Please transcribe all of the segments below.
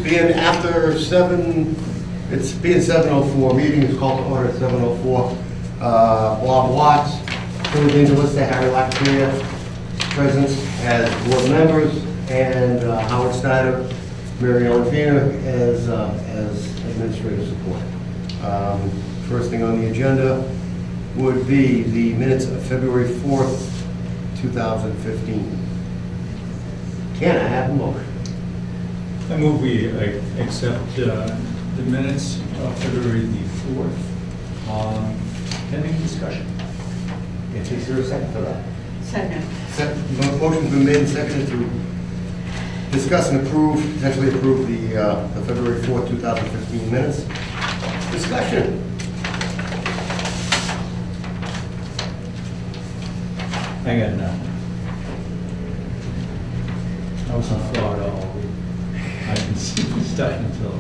Being after 7, it's being 7:04, meeting is called to order at 7:04. Bob Watts, Phil DeAngelista, Harry Lacapria, present as board members, and Howard Snyder, Mary Ellen Fina as administrative support. First thing on the agenda would be the minutes of February 4th, 2015. Can I have a motion? I move we accept the minutes of February the 4th, pending discussion. Is there a second for that? Second. Motion's been made and seconded to discuss and approve, potentially approve the February 4th, 2015 minutes. Discussion. I got none. I was in Florida all week. I didn't see this stuff until...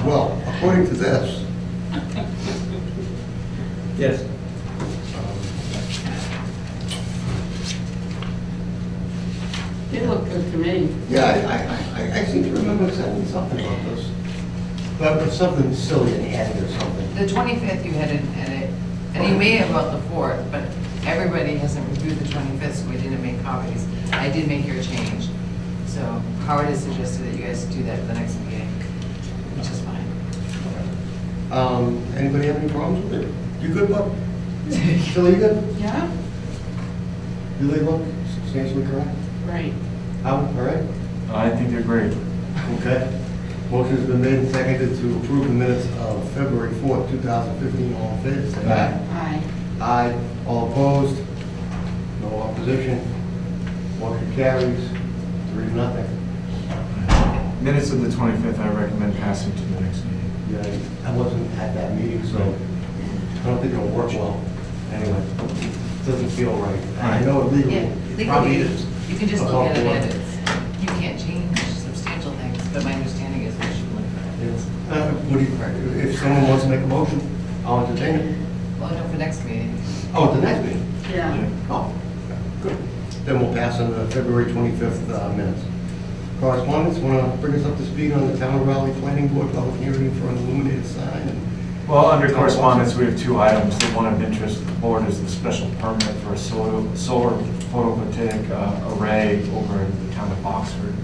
Well, according to this, Yes. It looked good to me. yeah, I seem to remember saying something about this. But it's something silly in added or something. The 25th you had an edit, and you may have about the 4th, but everybody hasn't reviewed the 25th, so we didn't make copies. I did make your change. So Howard has suggested that you guys do that at the next meeting, which is fine. Anybody have any problems with it? You good, Bob? Phil, you good? Yeah? You look substantially correct? Right. Howard, all right? I think they're great. Okay. Motion's been made and seconded to approve the minutes of February 4th, 2015. All in favor, say aye. Aye. Aye. All opposed? No opposition. Motion carries 3-0. Minutes of the 25th, I recommend passing to the next meeting. Yeah, I wasn't at that meeting, so I don't think it'll work well. Anyway, it doesn't feel right. I know it legally, it probably Legally, is. you can just look at it Above as it's, you can't change substantial things, but my understanding is we should look at it. If someone wants to make a motion, I'll entertain it. Well, no, for next meeting. Oh, the next meeting? Yeah. Oh, good. Then we'll pass on the February 25th minutes. Correspondence, want to bring us up to speed on the Town of Raleigh Planning Board public hearing for an illuminated sign? And Well, under correspondence, we have 2 items. The one of interest to the board is the special permit for a solar photovoltaic array over in the town of Oxford.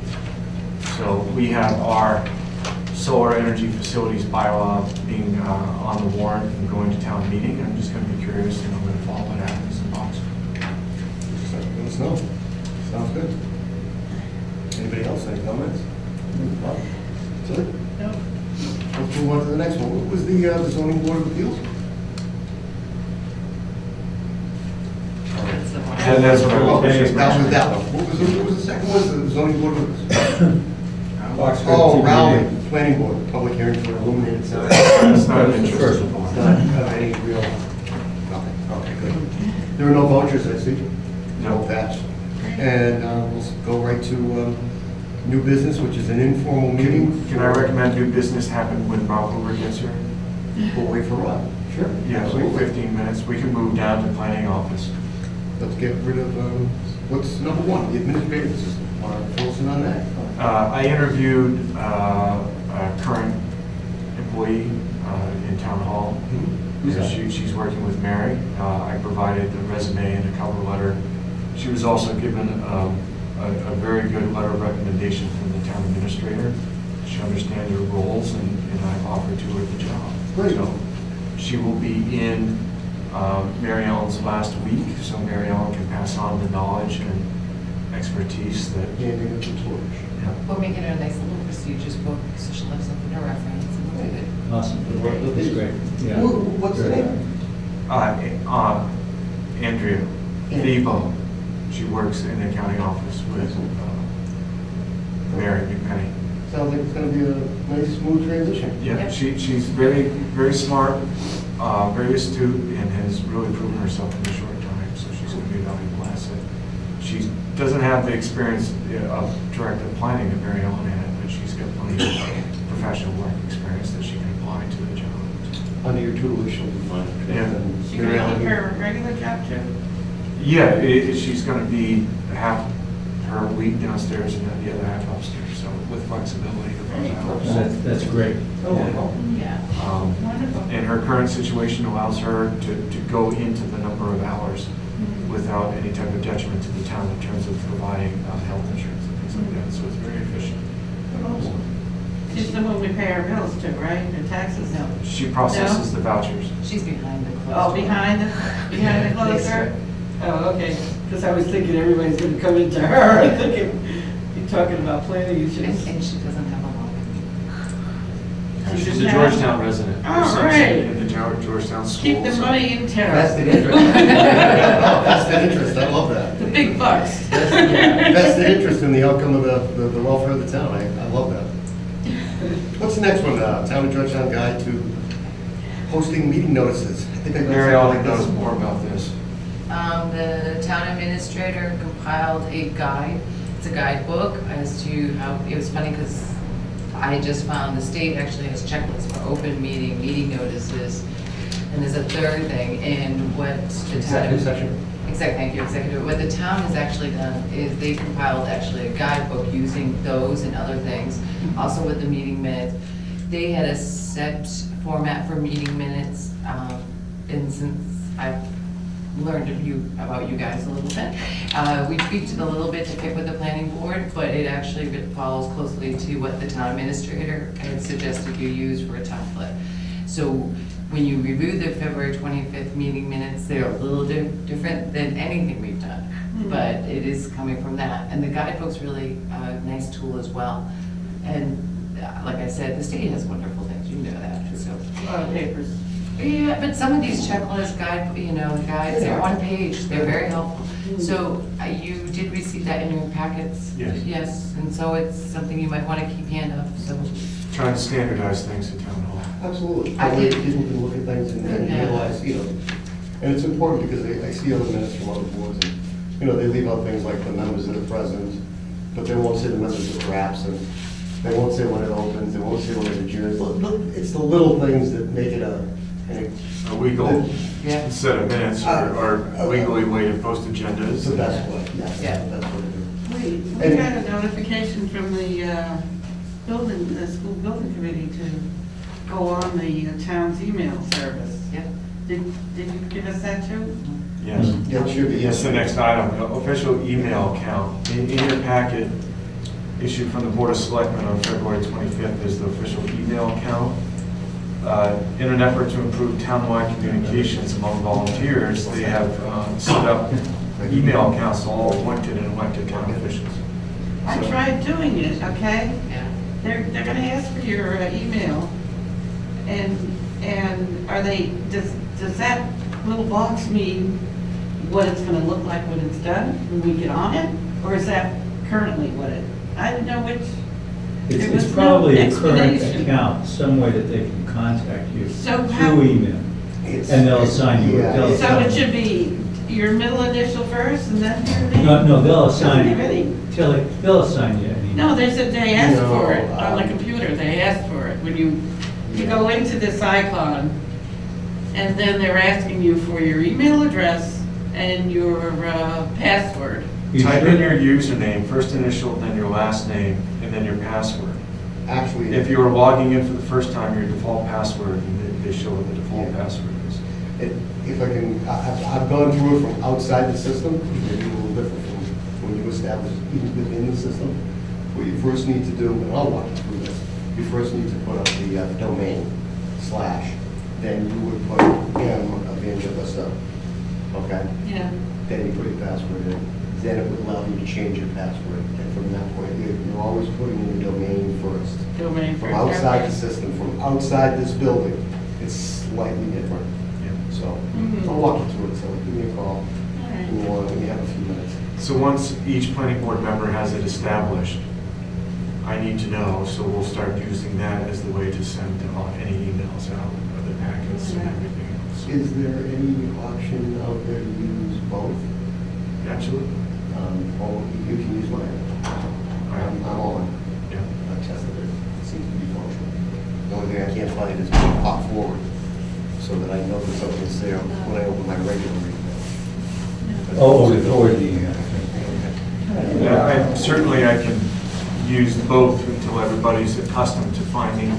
So we have our solar energy facilities bylaw being on the warrant and going to town meeting. I'm just going to be curious, I'm going to follow what happens in Oxford. let us know. Sounds good. Anybody else, any comments? Silly? No. Let's move on to the next one. What was the zoning board of appeals? That's the one. And that's what I was That was saying. that one. What was the second one? The zoning board of Oxford Oh, TBD. Raleigh Planning Board, public hearing for illuminated sign. It's not of That's the interest. first one. It's not any real, nothing. Okay, good. There are no vouchers, I see. No patch. And we'll go right to new business, which is an informal meeting. Can I recommend new business happen when Bob Hoover gets here? We'll wait for Rob. Sure. Yeah, like Absolutely. 15 minutes. We can move down to planning office. Let's get rid of, what's number 1, the administrative assistant. Want to fill us in on that? I interviewed a current employee in town hall. Who's that? She's working with Mary. I provided the resume and a cover letter. She was also given a very good letter of recommendation from the town administrator. She understands her roles, and I've offered to her the job. Great. So she will be in Mary Ellen's last week, so Mary Ellen can pass on the knowledge and expertise that. Handing it to George. We're making it a nice little procedures book, so she'll have something to reference, and we'll do it. Awesome. That's great. Yeah. What's the name? Andrea Bebo. She works in the accounting office with Mary McPenny. Sounds like it's going to be a nice, smooth transition. Yeah, Yep. she's very, very smart, very astute, and has really proven herself in a short time, so she's going to be a valuable asset. She doesn't have the experience of director planning that Mary Ellen had, but she's got plenty of professional work experience that she can apply to the job. Under your tutelage, she'll be fine. Yeah. And She Mary gonna Ellen, keep her regular job too? Yeah, she's going to be have her her a week downstairs and then the other half upstairs, so with flexibility of those hours. That's great. Oh, well. Yeah. Um, Wonderful. And her current situation allows her to go into the number of hours without any type of detriment to the town in terms of providing health insurance and things like that, so it's very efficient. She's the one we pay our bills to, right? The taxes? No, She processes the vouchers. she's behind the closed Oh, door. behind the closed Yes, door? Oh, okay. Because I was thinking everybody's going to come into her. I'm thinking, you're talking about planning And, issues. and she doesn't have a lock. She's a Georgetown resident. Her All son's right. in the Georgetown school. Keep the so- money in Vested town. interest. Vested interest, I love that. The big bucks. Vested interest in the outcome of the welfare of the town, I love that. What's the next one, Town of Georgetown Guide to Posting Meeting Notices? I think I got Mary something Ellen like knows this. more about this. The town administrator compiled a guide. It's a guidebook as to how, it was funny because I just found the state actually has checklists for open meeting notices. And there's a third thing, and what the town. Executive session. Thank you, executive. What the town has actually done is they compiled actually a guidebook using those and other things, also with the meeting minutes. They had a set format for meeting minutes, and since I've learned about you guys a little bit, we tweaked it a little bit to fit with the planning board, but it actually follows closely to what the town administrator had suggested you use for a template. So when you review the February 25th meeting minutes, they're a little different than anything we've done, but it is coming from that. And the guidebook's really a nice tool as well. And like I said, the state has wonderful things, you know that, so. A lot of papers. Yeah, but some of these checklist guides, they're one page, they're very helpful. So you did receive that in your packets? Yes. Yes, and so it's something you might want to keep hand of, so. Trying to standardize things at town hall. Absolutely. I did. People can look at things and Yeah. realize, and it's important because I see other minutes from other boards, and, they leave out things like the members that are present, but they won't say the members that are absent. They won't say when it opens, they won't say when it adjourns. It's the little things that make it a Legal Yeah. set of minutes or legally way to post agendas. It's the best way, yes, Yeah. that's what it is. We got a notification from the the school building committee to go on the town's email service. Yeah. Did you give us that too? Yes. Yeah, it should be. That's the next item, official email account. In your packet, issued from the Board of Selectmen on February 25th is the official email account. In an effort to improve townwide communications among volunteers, they have set up email accounts to all appointed and elected town officials. I So- tried doing it, okay? Yeah. They're gonna ask for your email, and are they, does that little box mean what it's gonna look like when it's done, when we get on it? Or is that currently what it, I didn't know which. There It's was no probably a current explanation. account, some way that they can contact you So how- through email. It's- And they'll assign you, Yeah. they'll So assign it should be your middle initial first and then your name? No, they'll assign, Really? they'll assign you an email. No, they said they asked No, for it on the computer, they asked for it. When you go into this icon, and then they're asking you for your email address and your password. You Type should- in your username, first initial, then your last name, and then your password. Actually. If you are logging in for the first time, your default password, and they show what the default Yeah. password is. If I can, I've gone through it from outside the system, maybe a little different from when you establish even within the system. What you first need to do, and I'll walk you through this, you first need to put up the domain / then you would put Evangelista, okay? Yeah. Then you put your password in, then it would allow you to change your password. And from that point, you're always putting in your domain first. Domain From first. outside the system, from outside this building, it's slightly different. Yeah. So Mhm. I'll walk you through it, so give me a call All right. when you have a few minutes. So once each planning board member has it established, I need to know, so we'll start using that as the way to send any emails out, other packets and everything else. Is there any option out there to use both? Absolutely. Or you can use mine. I'm on. Yeah. I tested it. It seems to be functional. The only thing I can't find is pop forward, so that I know that something's there when I open my regular email. Oh, the forward email. Okay. Certainly I can use both until everybody's accustomed to finding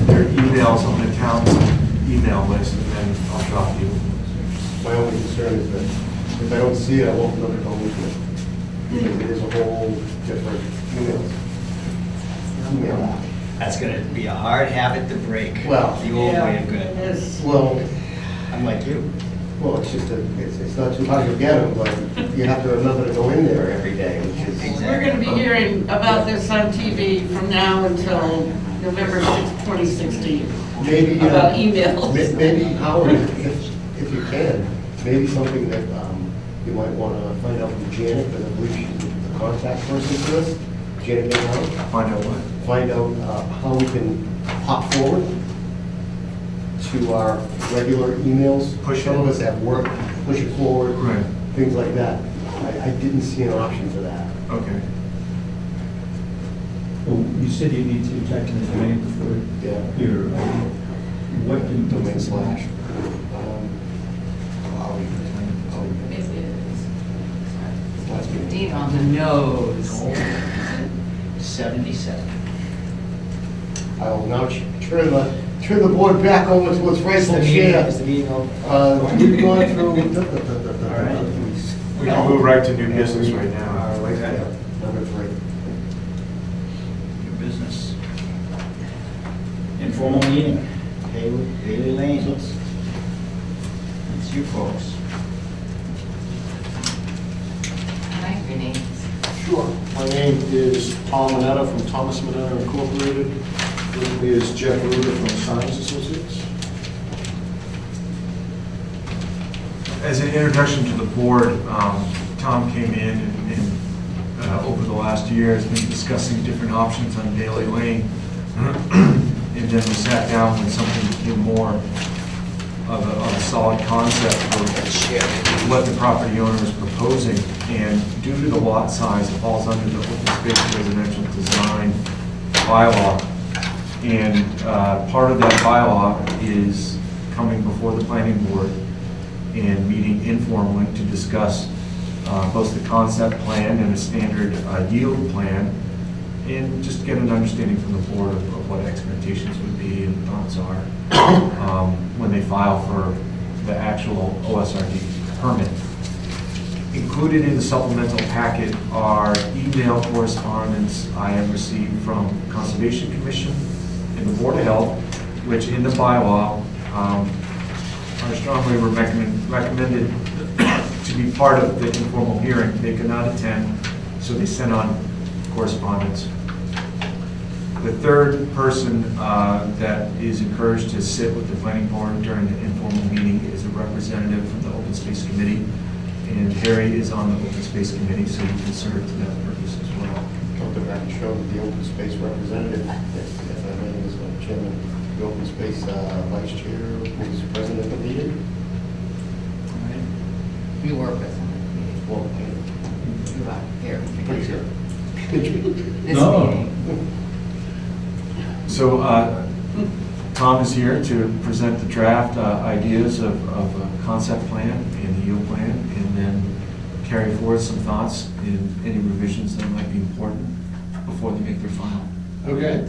their emails on the town's email list, and then I'll drop you. My only concern is that if I don't see it, I won't look at the whole email. Because it is a whole different email app. That's gonna be a hard habit to break. Well, The old way of It good. is. Well, I'm like you. it's just it's not too hard to get them, but you have to remember to go in there every day, which is. We're gonna be hearing about this on TV from now until November 6th, 2016, Maybe, about emails. maybe, Howard, if you can, maybe something that you might want to find out from Janet, because I believe she's the contact person for this. Janet, Find out what? find out how we can hop forward to our regular emails. Push Some of it. us have work, push it forward, Right. things like that. I didn't see an option for that. Okay. Oh, you said you need to check in the domain for Yeah. your, what do you? Domain slash. Dean on the nose. 77. I will now turn the board back over to its rightful chair. Is the meeting over? We've gone through. We can move right to new business right now. Right there, number 3. Your business. Informal meeting. Bailey Lane. It's you folks. Can I have your names? Sure. My name is Tom Manetta from Thomas Manetta Incorporated. With me is Jeff Ruder from Science Associates. As an introduction to the board, Tom came in and over the last year has been discussing different options on Bailey Lane. And then we sat down when something became more of a solid concept for what the property owner is proposing. And due to the lot size, it falls under the open space residential design bylaw. And part of that bylaw is coming before the planning board and meeting informally to discuss both the concept plan and a standard yield plan, and just get an understanding from the board of what expectations would be and thoughts are when they file for the actual OSRD permit. Included in the supplemental packet are email correspondence I have received from Conservation Commission and the Board of Health, which in the bylaw are strongly recommended to be part of the informal hearing. They could not attend, so they sent on correspondence. The third person that is encouraged to sit with the planning board during the informal meeting is a representative from the Open Space Committee, and Harry is on the Open Space Committee, so he can serve to that purpose as well. Come to back and show that the open space representative, if I may, is Chairman, the open space vice chair, who's president of the meeting. We work with them. Well, You are here. pretty sure. This No. meeting. So Tom is here to present the draft ideas of a concept plan and the yield plan, and then carry forward some thoughts and any revisions that might be important before they make their final. Okay.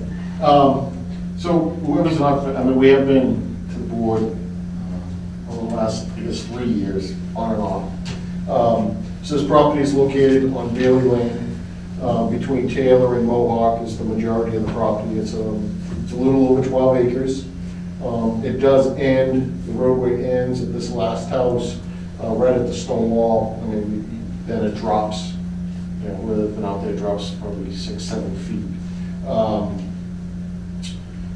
So whoever's not, we have been to the board over the last, I guess, 3 years, on and off. So this property is located on Bailey Lane, between Taylor and Mohawk is the majority of the property. It's a little over 12 acres. It does end, the roadway ends at this last house, right at the stone wall. Then it drops, where it's been out there, it drops probably 6-7 feet.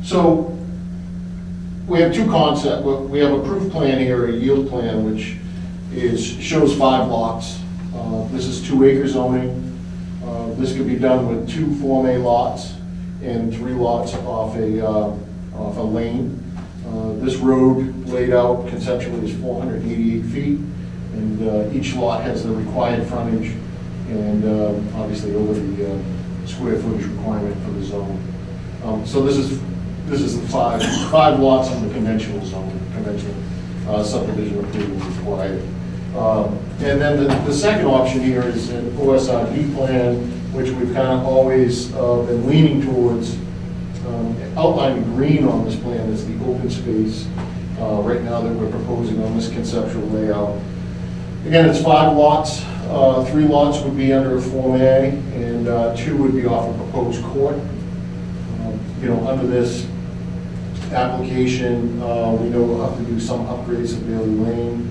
So we have two concepts. We have a proof plan here, a yield plan, which shows 5 lots. This is 2 acre zoning. This could be done with 2 Form A lots and 3 lots off a lane. This road laid out conceptually is 488 feet, and each lot has the required frontage and obviously over the square footage requirement for the zone. So this is the five lots on the conventional zone, conventional subdivision approval required. And then the second option here is an OSRD plan, which we've kind of always been leaning towards. Outlined in green on this plan is the open space right now that we're proposing on this conceptual layout. Again, it's 5 lots. 3 lots would be under a Form A, and 2 would be off a proposed court. Under this application, we know we'll have to do some upgrades to Bailey Lane.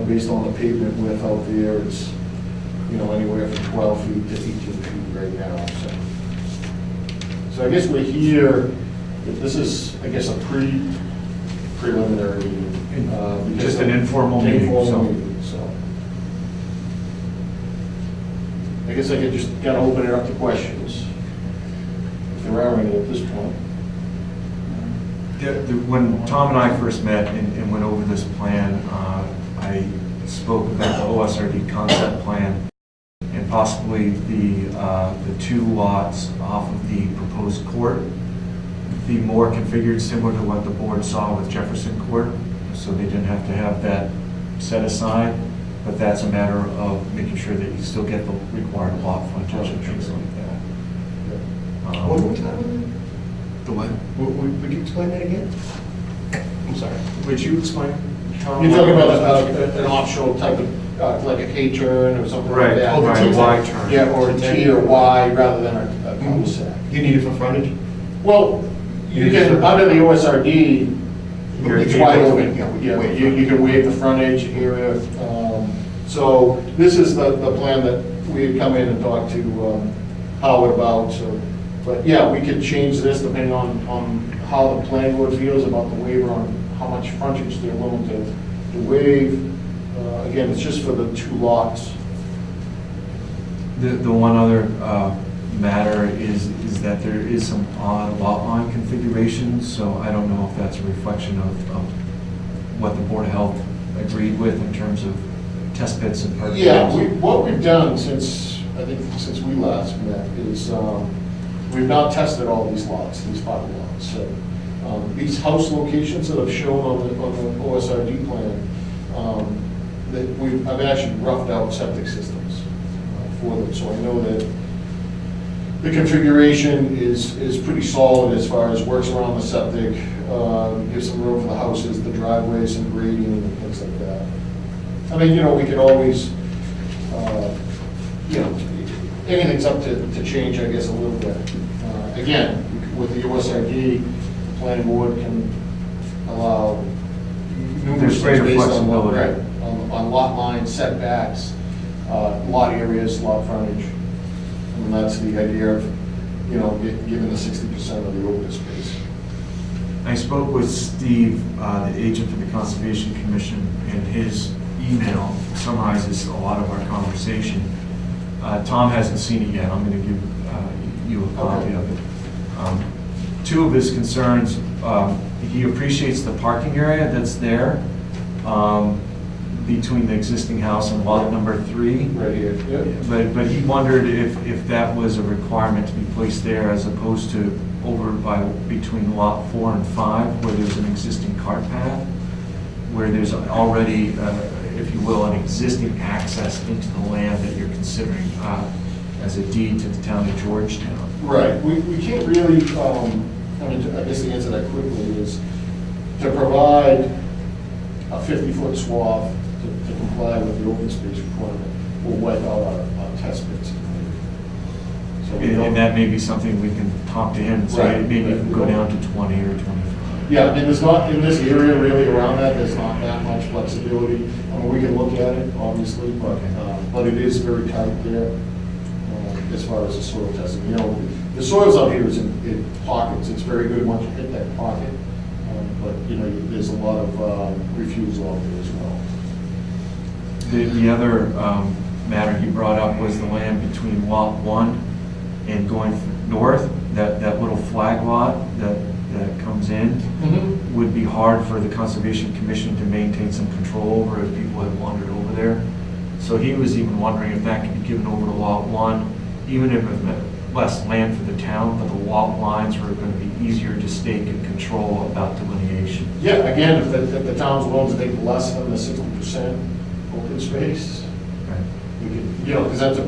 Based on the pavement width out there, it's, anywhere from 12 feet to 18 feet right now, So I guess we're here, this is, I guess, a preliminary meeting. Just an informal meeting, so. I guess I could just kind of open it up to questions, if there are any at this point. When Tom and I first met and went over this plan, I spoke about the OSRD concept plan and possibly the 2 lots off of the proposed court be more configured similar to what the board saw with Jefferson Court, so they didn't have to have that set aside, but that's a matter of making sure that you still get the required lot frontage and things like that. One more time? The what? Would you explain that again? I'm sorry. Would you explain? Tom? You're talking about an optional type of, like a K-turn or something like that? Right, a Y turn. Yeah, or a T or Y rather than a cul-de-sac. You need it for frontage? Well, you can, under the OSRD, it's wide open. Yeah, you can waive the frontage area. So this is the plan that we had come in and talked to Howard about. So, but yeah, we could change this depending on how the planning board feels about the waiver on how much frontage they're willing to waive. Again, it's just for the 2 lots. The one other matter is that there is some odd lot line configurations, so I don't know if that's a reflection of what the Board of Health agreed with in terms of test pits and parking. Yeah, what we've done since we last met is we've now tested all these lots, these 5 lots. So these house locations that I've shown on the OSRD plan, I've actually roughed out septic systems for them, so I know that the configuration is pretty solid as far as works around the septic, gives some room for the houses, the driveways, some grading and things like that. I mean, we could always, anything's up to change, I guess, a little bit. Again, with the OSRD, the planning board can allow numerous There's greater things based on, flexibility. right, on lot lines, setbacks, lot areas, lot frontage. And that's the idea of, giving the 60% of the open space. I spoke with Steve, the agent for the Conservation Commission, and his email summarizes a lot of our conversation. Tom hasn't seen it yet. I'm going to give you a copy of it. 2 of his concerns, he appreciates the parking area that's there between the existing house and lot number 3. Right here, yeah. But he wondered if that was a requirement to be placed there as opposed to over between lot 4 and 5, where there's an existing cart path, where there's already, if you will, an existing access into the land that you're considering as a deed to the town of Georgetown. Right, we can't really, I guess the answer to that quickly is to provide a 50-foot swath to comply with the open space requirement will wipe out our test pits. So we don't- And that may be something we can talk to him and say, Right, maybe you right. can go down to 20 or 25. Yeah, I mean, there's not, in this area really around that, there's not that much flexibility. I mean, we can look at it, obviously, but it is very tight there as far as the soil testing. The soils out here is in pockets. It's very good once you hit that pocket, but, there's a lot of refusal out there as well. The other matter he brought up was the land between lot 1 and going north, that little flag lot that comes in, would be hard for the Conservation Commission to maintain some control over if people had wandered over there. So he was even wondering if that could be given over to lot 1, even if it meant less land for the town, but the lot lines were going to be easier to stake and control about delineation. Yeah, again, if the town's willing to take less than the 60% open space. Right. We could, you know, because that's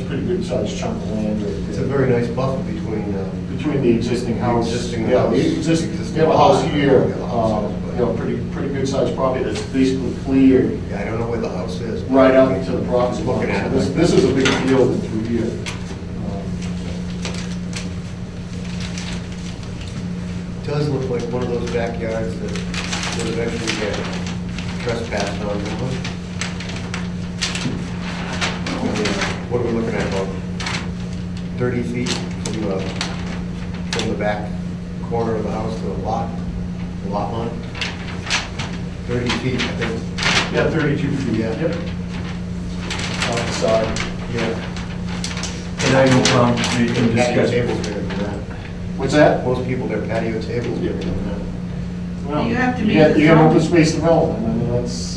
a pretty good sized chunk of land right It's a there. very nice buffer between, Between the existing house. Existing Yeah, house. the existing, Existing you have a house lot. here, Yeah, the house is, but- you know, pretty good sized property that's basically cleared yeah, I don't know where the house is. but- right up to the property. Just looking at So it. This is a big field through here. Does look like one of those backyards that would eventually get trespassed on. What are we looking at, about 30 feet from the back corner of the house to the lot line? 30 feet, I think. Yeah, 32 feet. Yeah. Yep. On the side. Yeah. And I know, Tom, we can Patio discuss. tables bigger than that. What's that? Most people, their patio tables bigger than that. Well, You have to meet got- the You got zone. open space development, I mean, that's,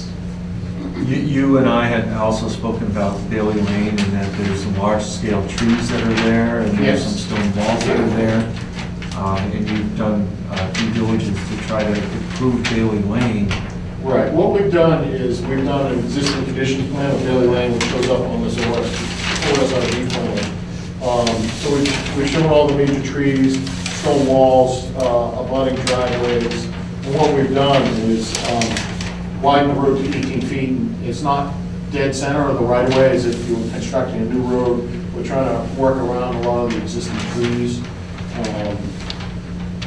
You and I had also spoken about Bailey Lane and that there's some large-scale trees that are there and there's Yes. some stone walls that are there. And you've done due diligence to try to improve Bailey Lane. right. What we've done is, we've done an existing conditions plan of Bailey Lane, which shows up on this OSRD plan. So we've shown all the major trees, stone walls, abutting driveways. And what we've done is widen the road to 18 feet. It's not dead center of the right of way as if you were constructing a new road. We're trying to work around a lot of the existing trees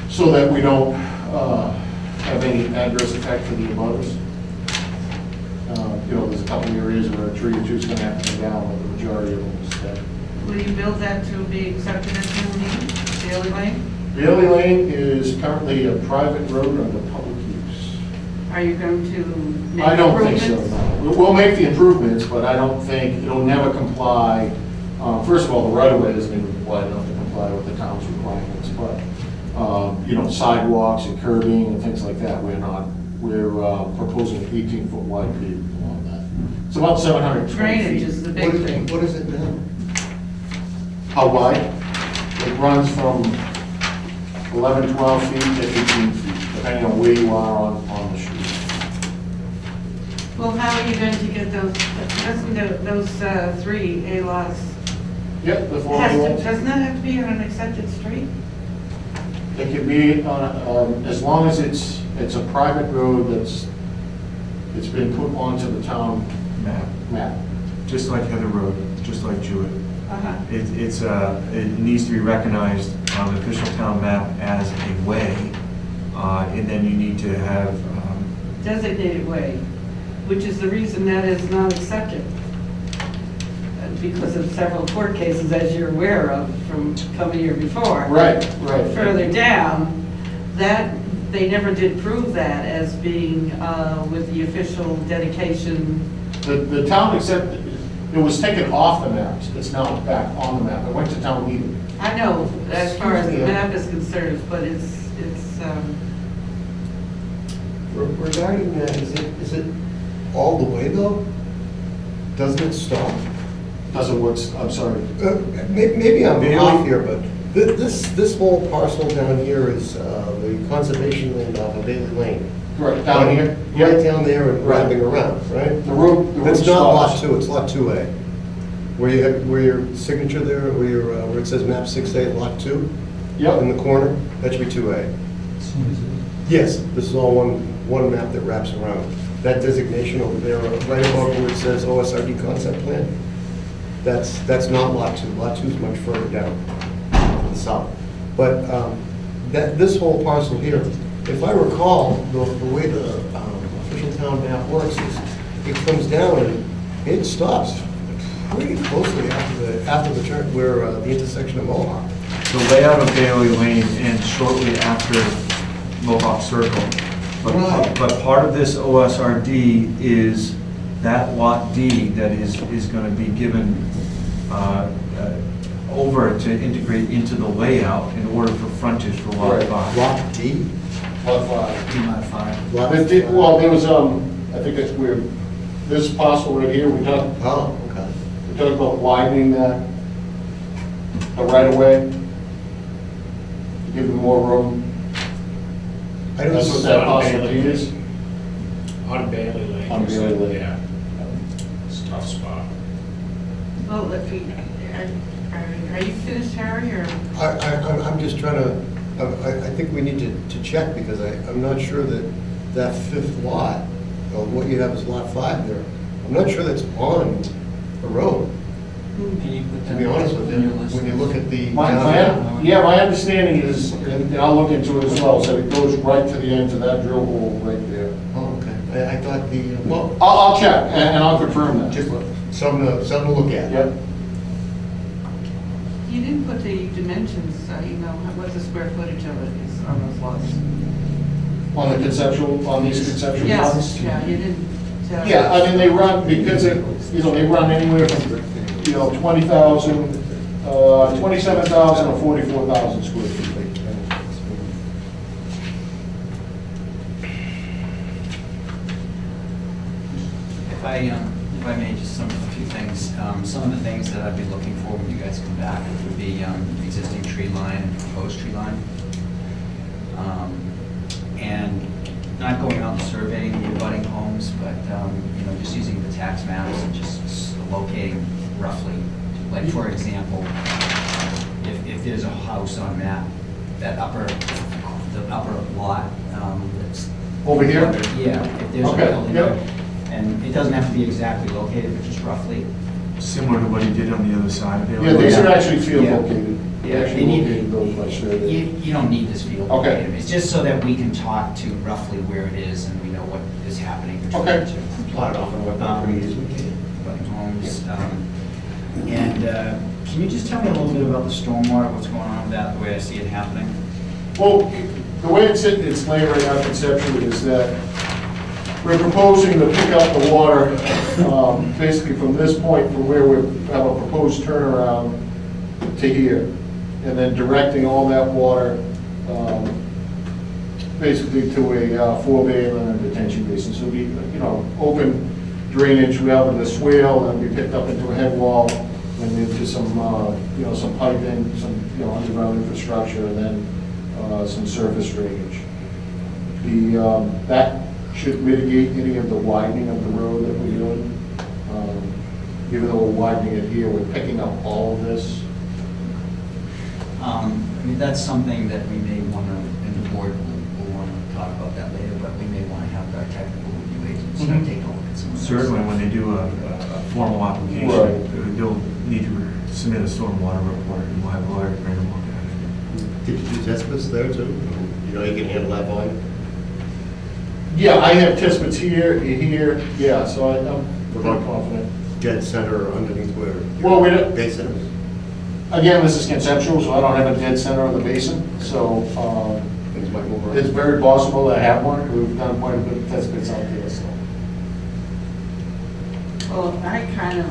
so that we don't have any adverse effect to the abutters. You know, there's a couple of areas where a tree or two is going to have to come down, but the majority of them is dead. Will you build that to be accepted as town meeting, Daily Lane? Bailey Lane is currently a private road under public use. Are you going to make I don't think so, improvements? no. We'll make the improvements, but I don't think, it'll never comply. First of all, the right-of-way isn't even wide enough to comply with the town's requirements, but, you know, sidewalks and curbing and things like that, we're proposing an 18-foot wide pavement along that. It's about 720 feet. Drainage is the big thing. What is it now? How wide? It runs from 11, 12 feet to 18 feet, depending on where you are on the street. Well, how are you going to get those 3 A lots? Yep, the 4 lanes. Doesn't that have to be on an accepted street? It could be, as long as it's a private road it's been put onto the town Map. map. Just like Heather Road, just like Jewett. Uh-huh. It needs to be recognized on the official town map as a way, and then you need to have, Designated way, which is the reason that is not accepted. Because of several court cases, as you're aware of, from coming here before. Right. Further down, that, they never did prove that as being with the official dedication. The town accepted, it was taken off the maps, it's now back on the map. It went to town meeting. I know, as far as the Yeah. map is concerned, but it's, Regarding that, is it all the way though? Doesn't it stop? Doesn't what's, I'm sorry. Maybe I'm Bailey? off here, but this whole parcel down here is the conservation land off of Bailey Lane. Right, down here? Right down there and Right. wrapping around, right? The road It's not lot stops. 2, it's lot 2A. Where your signature there, where it says map 6A, lot 2? In Yep, the corner, that should be 2A. Yes, this is all one map that wraps around. That designation over there, right above where it says OSRD concept plan, that's not lot 2. Lot 2 is much further down to the south. But this whole parcel here, if I recall, the way the official town map works is it comes down and it stops pretty closely after the turn, where the intersection of Mohawk. the layout of Bailey Lane ends shortly after Mohawk Circle. Right. But part of this OSRD is that lot D that is going to be given over to integrate into the layout in order for frontage for lot Right. 5. Lot D? lot 5. Lot 5. Lot Well, there was, I think that's where, this parcel right here, we talked Oh, okay. about widening the right of way, to give them more room. I don't That's what see- that parcel D is. On Bailey Lane. On Bailey Lane. Yeah. tough spot. Well, are you finished, Harry, or? I'm just trying to, I think we need to check, because I'm not sure that that fifth lot, what you have is lot 5 there, I'm not sure that's on the road, to be honest with you, when you look at the. My understanding is, and I'll look into it as well, so it goes right to the end of that drill hole right there. Oh, okay. I thought the, well, I'll check, and I'll confirm that. just something to look at. Yep. You didn't put the dimensions, what the square footage of it is on those lots. On these conceptual Yes, lots? yeah, you didn't tell. Yeah, I mean, they run, because they run anywhere from, 20,000, 27,000 or 44,000 square feet. If I may, just a few things. Some of the things that I'd be looking for when you guys come back would be existing tree line and proposed tree line. And not going out and surveying the abutting homes, but, just using the tax maps and just locating roughly. Like, for example, if there's a house on the upper lot, that's. Over here? Yeah, if there's a Okay, building yep. there. And it doesn't have to be exactly located, but just roughly. Similar to what he did on the other side of it. Yeah, these are actually field Yeah. located. Yeah, Actually they need- located those by survey. You don't need this field. Okay. located. It's just so that we can talk to roughly where it is and we know what is happening between Okay. the two. Plot it off on what property it is we can. Abutting homes. And can you just tell me a little bit about the stormwater, what's going on with that, the way I see it happening? Well, the way it's laid right now conceptually is that we're proposing to pick up the water, basically from this point, from where we have a proposed turnaround to here, and then directing all that water, basically to a 4-bay and a detention basin. So it'll be, open drainage, we have the swale, and we picked up into a head wall, and into some, some piping, some, underground infrastructure, and then some surface drainage. That should mitigate any of the widening of the road that we're doing. Even though we're widening it here, we're picking up all of this. That's something that we may want to, and the board will want to talk about that later, but we may want to have our technical review agency Mhm. take a look at some of those. Certainly, when they do a formal application, Right. they'll need to submit a stormwater report, and we'll have lawyers bring them look at it. Did you do test pits there too? You can handle that volume? Yeah, I have test pits here, yeah, so I'm pretty confident. Dead center or underneath where? Well, we don't- Basin is? Again, this is conceptual, so I don't have a dead center of the basin, so Things might move around. it's very possible that I have one. We've done quite a bit of test pits out there, so. Well, I kind of,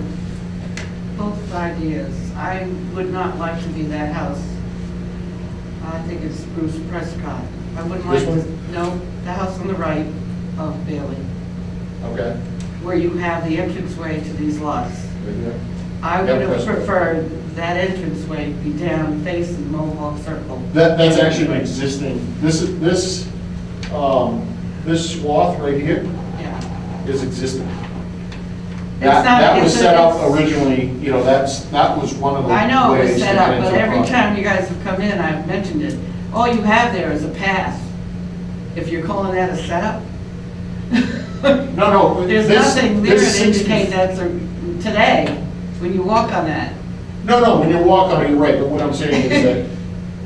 both ideas. I would not like to be that house. I think it's Bruce Prescott. I wouldn't like This to, one? no, the house on the right of Bailey, Okay. where you have the entranceway to these lots. Right here. I would Yep, have Prescott. preferred that entranceway be down facing Mohawk Circle. That's actually an existing, this swath right here Yeah. is existing. It's not- That was it's a- set up it's- originally, that was one of the I know it ways was to set get up, into but the every project. time you guys have come in, I've mentioned it. All you have there is a path. If you're calling that a setup? No, There's this- nothing there this to 60 indicate that's today, when you walk on that. No, when you walk on it, you're right, but what I'm saying is that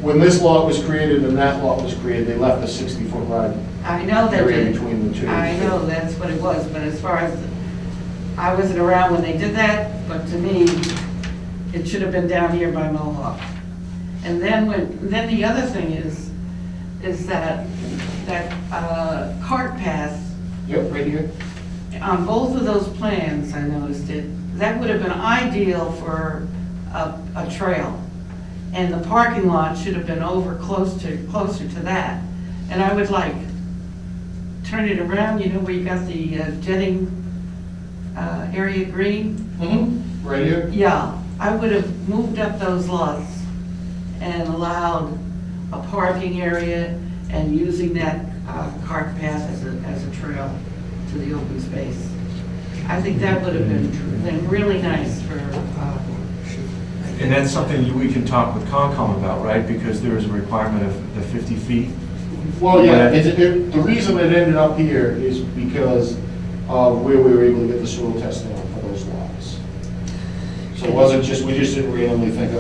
when this lot was created and that lot was created, they left a 60-foot wide I know that. area between the two. I know that's what it was, but as far as, I wasn't around when they did that, but to me, it should have been down here by Mohawk. And then then the other thing is that cart path Yep, right here. on both of those plans, I noticed it, that would have been ideal for a trail. And the parking lot should have been closer to that. And I would like, turn it around, where you got the jetting area green? Mm-hmm. Right here. Yeah, I would have moved up those lots and allowed a parking area and using that cart path as a trail to the open space. I think that would have been really nice for, And that's something we can talk with Concom about, right? Because there is a requirement of the 50 feet. Well, yeah, the reason it ended up here is because of where we were able to get the soil testing on for those lots. So it wasn't just, we just didn't randomly think,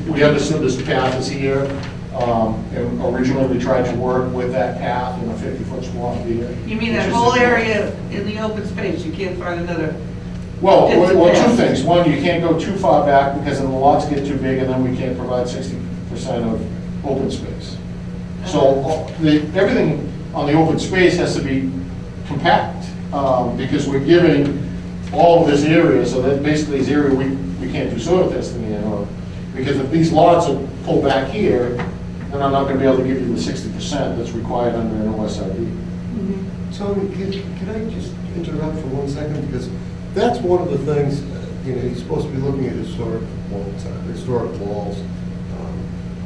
we understood this path is here, and originally we tried to work with that path in a 50-foot swath here. you mean that whole area in the open space, you can't find another, Well, It's well, path. two things. One, you can't go too far back because then the lots get too big and then we can't provide 60% of open space. So everything on the open space has to be compact because we're giving all of this area, so that basically is area we can't do soil testing in. Because if these lots are pulled back here, then I'm not going to be able to give you the 60% that's required under an OSRD. Tony, can I just interrupt for 1 second? Because that's one of the things, you're supposed to be looking at historic walls,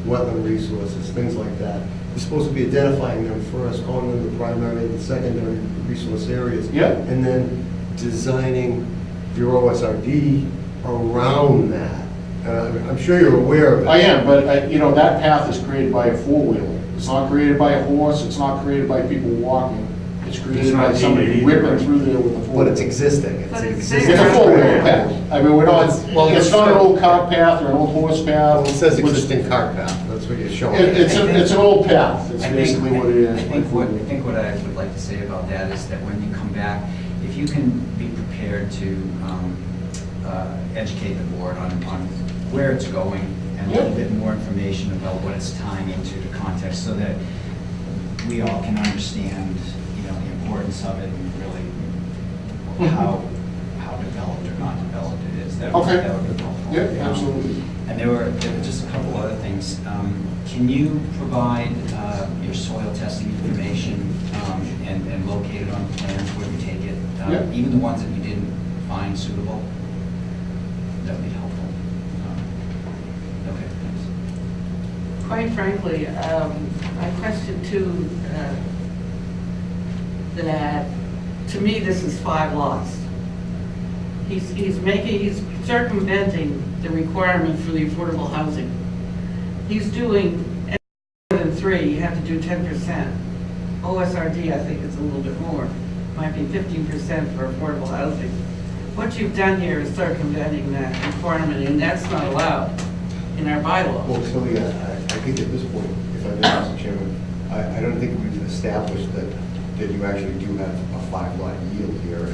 wetland resources, things like that. You're supposed to be identifying them first, calling them the primary and secondary resource areas. Yeah. And then designing your OSRD around that. I'm sure you're aware of it. I am, but that path is created by a four-wheeler. It's not created by a horse, it's not created by people walking. It's created by not somebody needed ripping either. through there with a four-wheeler. But it's existing. But it's existing. It's a four-wheeler path. I mean, we're not, Well, it's not an old cart path or an old horse Well, path. it says With- existing cart path, that's what you're showing. It's an old path, it's I think- basically what it is. I think what I would like to say about that is that when you come back, if you can be prepared to educate the board on where it's going and a little bit more information about what it's tying into the context so that we all can understand, the importance of it and really how developed or not developed it is. That would Okay. be helpful. Yeah, absolutely. And there were just a couple other things. Can you provide your soil testing information and locate it on the plans where you take it? Yeah. Even the ones that you didn't find suitable? That would be helpful. Okay, thanks. quite frankly, I question too, that, to me, this is 5 lots. He's circumventing the requirement for the affordable housing. He's doing more than 3, you have to do 10%. OSRD, I think, is a little bit more, might be 15% for affordable housing. What you've done here is circumventing that requirement, and that's not allowed in our bylaw. Well, Sylvia, I think at this point, if I may, Mr. Chairman, I don't think we've established that you actually do have a 5-lot yield here.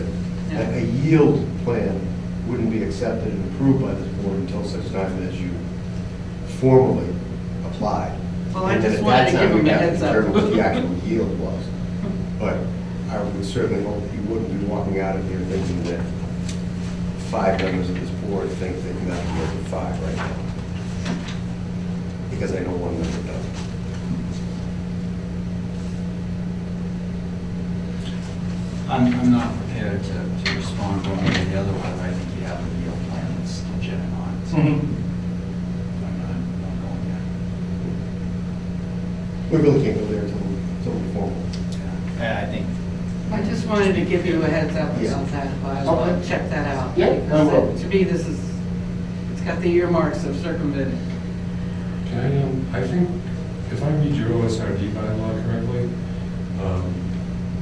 Yeah. A yield plan wouldn't be accepted and approved by this board until such time as you formally applied. Well, I And then just at wanted that to time, give him we'd a have to heads up. determine what the actual yield was. But I would certainly hope that you wouldn't be walking out of here thinking that 5 members of this board think that you have to go with 5 right now. Because I know one member does. I'm not prepared to respond one way or the other whether I think you have a yield plan that's legit or not. So I'm not going there. We really can't go there until we formal. Yeah, I think I just wanted to give you a heads up Yeah. about that, bylaw. Okay. Check that out. Yeah, I Because will. To me, this is, it's got the earmarks of circumventing. I think, if I read your OSRD bylaw correctly,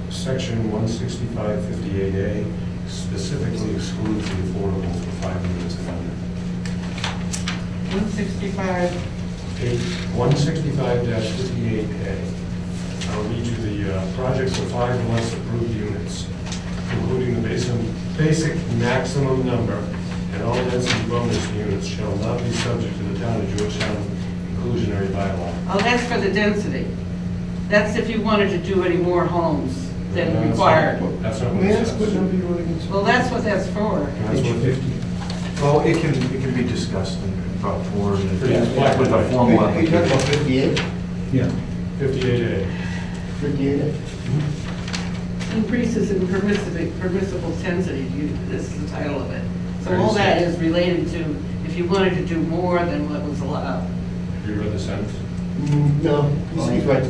section 16558A specifically excludes the affordable for 5 units and under. 165, 165-58A. I'll read you the projects of 5 or less approved units, including the basic maximum number, and all density bonus units shall not be subject to the town of Georgetown inclusionary bylaw. oh, that's for the density. That's if you wanted to do any more homes than That's required. That's not what May I it ask what says. number you want to get? Well, that's what that's for. That's what 50. Well, it can be discussed and brought forward Yeah. with a formal Are you talking application. about 58? Yeah. 58A. 58? Increases in permissible density, this is the title of it. So all that is related to if you wanted to do more than what was allowed. Have you read the sentence? No, he's right.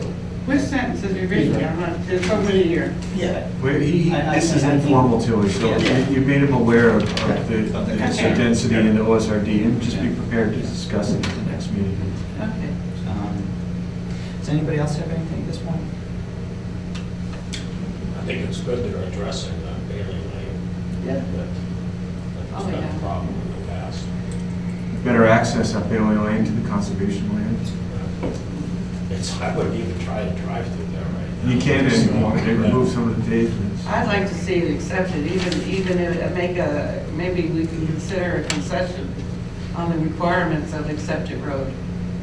Which sentence is revision? I'm not, there's so many here. Yeah. This is informal too, so Yeah. you made him aware of the Okay. density and the OSRD, and just be prepared to discuss it at the next meeting. Okay. Does anybody else have anything at this point? I think it's good they're addressing Bailey Lane. Yeah. That's Oh, been yeah. a problem in the past. Better access up Bailey Lane to the conservation land. I wouldn't even try to drive through there right now. You can't anymore, they removed some of the pavements. I'd like to see it accepted, even if, maybe we can consider a concession on the requirements of accepted road.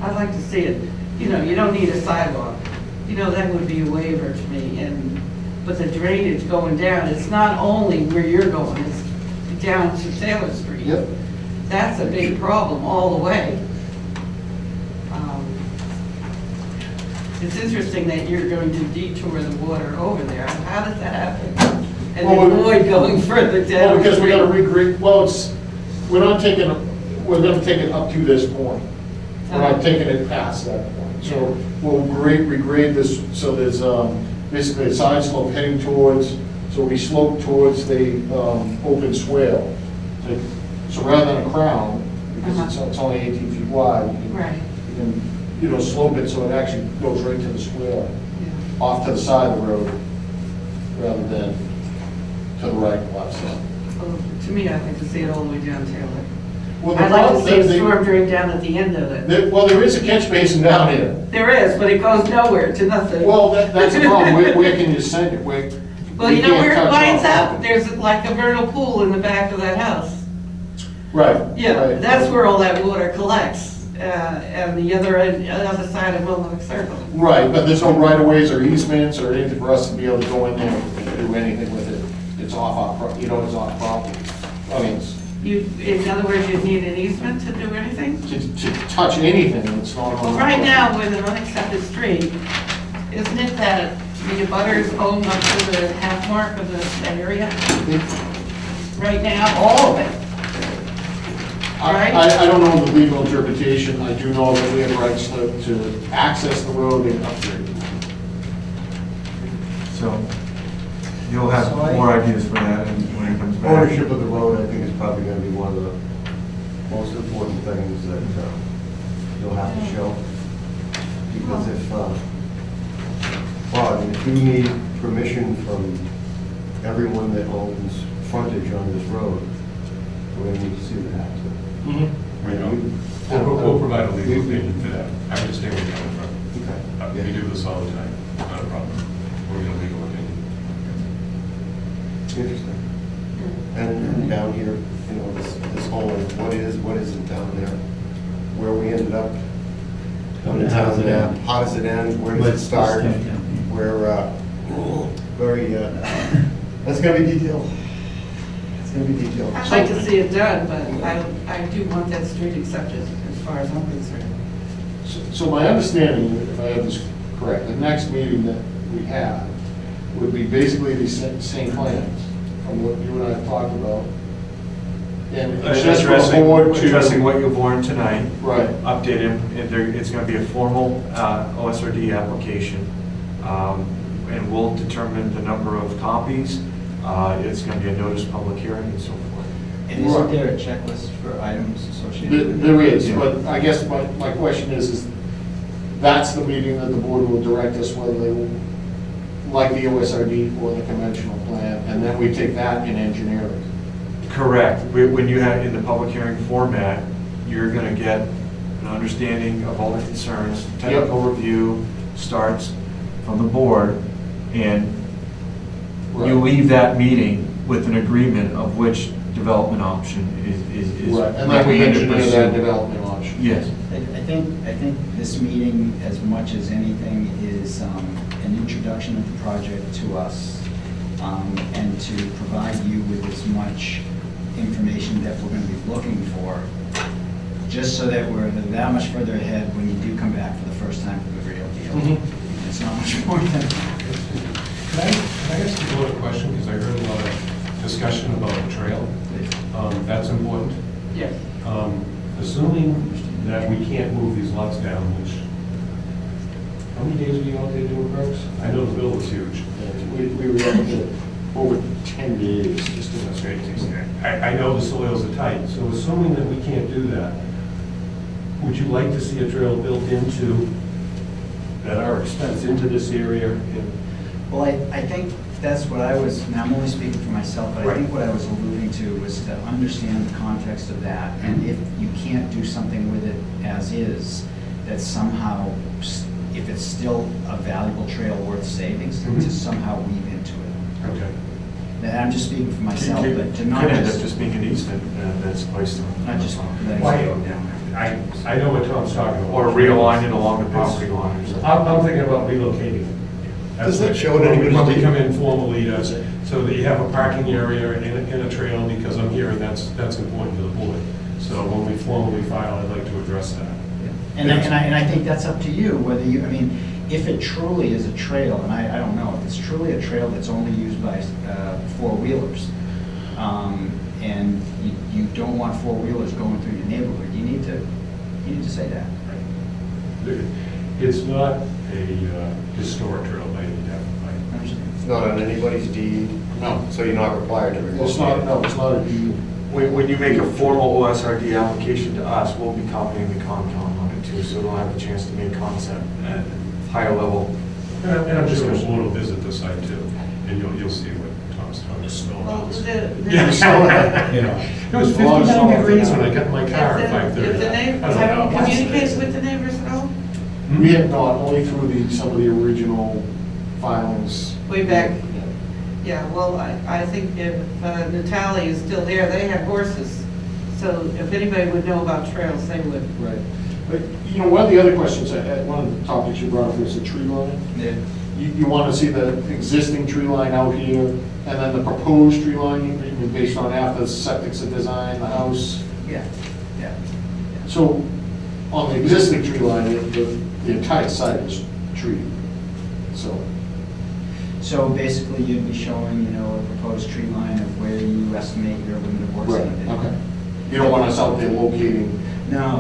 I'd like to see it, you know, you don't need a sidewalk. You know, that would be a waiver to me, but the drainage going down, it's not only where you're going, it's down to Taylor Street. Yep. That's a big problem all the way. It's interesting that you're going to detour the water over there. How does that happen? And Well, avoid going further down? Well, because we gotta the street? regrade, we're gonna take it up to this point. We're not taking it past that point. So we'll regrade this, so there's basically a side slope heading towards, so we slope towards the open swale. So rather than a crown, because it's only 18 feet wide, Right. you can, slope it so it actually goes right to the swale, Yeah. off to the side of the road, rather than to the right and left side. Well, to me, I'd like to see it all the way down Taylor. Well, the I'd like to problem- see a the- storm drain down at the end of it. Well, there is a catch basin down here. There is, but it goes nowhere to nothing. Well, that's the problem. Where can you send it? Well, Well, you know where it winds up? There's like a vernal pool in the back of that house. Right. Yeah, right. that's where all that water collects, and the other side of Willow Circle. Right, but there's no right-of-ways or easements or anything for us to be able to go in there and do anything with it. It's off our, it's off property. I mean, In other words, you'd need an easement to do anything? to touch anything that's not on. Well, right now, with an unaccepted street, isn't it that the abutters own up to the half mark of the area? Right now, all of it. Right? I don't know the legal interpretation. I do know that we have rights to access the road and upgrade it. So you'll have more ideas for that when it comes back. Ownership of the road, I think, is probably gonna be one of the most important things that you'll have to show. Because if you need permission from everyone that owns frontage on this road, we're gonna need to see that. We'll provide a legal opinion for that. I understand where you're coming from. Okay. We do this all the time, not a problem. We'll get a legal opinion. Interesting. And down here, this whole, what isn't down there? Where we ended up on the town map, how does it end, where does it start? Where, that's gonna be detailed. It's gonna be detailed. I'd like to see it done, but I do want that street accepted as far as I'm concerned. So my understanding, if I have this correct, the next meeting that we have would be basically the same plans from what you and I have talked about. And it's just for the board to. Addressing what you've learned tonight. Right. Update it, and it's going to be a formal OSRD application. And we'll determine the number of copies. It's going to be a notice of public hearing and so forth. And isn't there a checklist for items associated with it? There is, but I guess my question is that's the meeting that the board will direct us whether they will like the OSRD or the conventional plan, and then we take that and engineer it. Correct. When you have in the public hearing format, you're going to get an understanding of all the concerns. Technical review starts from the board, and Right. you leave that meeting with an agreement of which development option is Right, and then we recommended engineer pursuit. that development option. Yes. I think this meeting, as much as anything, is an introduction of the project to us, and to provide you with as much information that we're going to be looking for, just so that we're that much further ahead when you do come back for the first time for the real deal. It's not much more than that. Can I ask you one question, because I heard a lot of discussion about the trail. That's important. Yes. Assuming that we can't move these lots down, which How many days were you out there doing perks? I know the bill was huge. We were up there over 10 days, just in That's great. I know the soils are tight, so assuming that we can't do that, would you like to see a trail built into, at our expense, into this area? Well, I think that's what I was, and I'm only speaking for myself, but I think what I was alluding to was to understand the context of that, and if you can't do something with it as is, that somehow, if it's still a valuable trail worth saving, to somehow weave into it. Okay. And I'm just speaking for myself, but to not Could end up just, just being an easement that's placed on. not just letting Why- it go down. I know what Tom's talking about. Or realign it along the property line or something. I'm thinking about relocating. Does that show that anybody's When we deed? come in formally, so that you have a parking area and a trail, because I'm hearing that's important to the board. So when we formally file, I'd like to address that. And I think that's up to you, whether you, I mean, if it truly is a trail, and I don't know, if it's truly a trail that's only used by four-wheelers, and you don't want four-wheelers going through your neighborhood, you need to say that. It's not a historic trail by any definition. It's not on anybody's deed, No, so you're not required to relocate. it's not, no, it's not a deed. When you make a formal OSRD application to us, we'll be copying the Concom on it too, so they'll have a chance to make concept at higher level. And I'm just going to board will visit the site too, and you'll see what Tom's talking Well, about. the- You know, it was 59 degrees when I got in my car at 5:30. If the neighbors, I was have like, you "Oh, communicated with the neighbors at all? We have not, only through some of the original filings. Way back? Yeah, well, I think if Natalie is still there, they have horses. So if anybody would know about trails, they would. Right. But, you know, one of the other questions, one of the topics you brought up was the tree line. Yeah. You want to see the existing tree line out here, and then the proposed tree line, based on after the septic's are designed, the house. Yeah, yeah. So, on the existing tree line, the entire site is treated, so. So basically, you'd be showing, you know, a proposed tree line of where you estimate your limit of work's gonna be. Okay. You don't want us out there locating. No,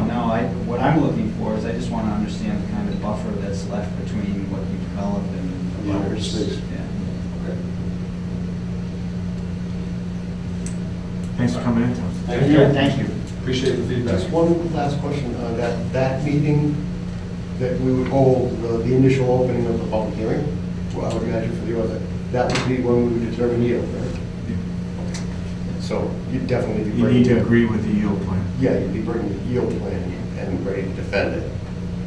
what I'm looking for is I just want to understand the kind of buffer that's left between what you develop and The open others. space. Yeah. Okay. Thanks for coming in, Tom. Thank you. Good, thank you. Appreciate the feedback. Just one last question, that meeting that we would hold, the initial opening of the public hearing, well, I would imagine for the other, that would be when we would determine yield, right? So you'd definitely be You bringing. need to agree with the yield plan. Yeah, you'd be bringing the yield plan and ready to defend it.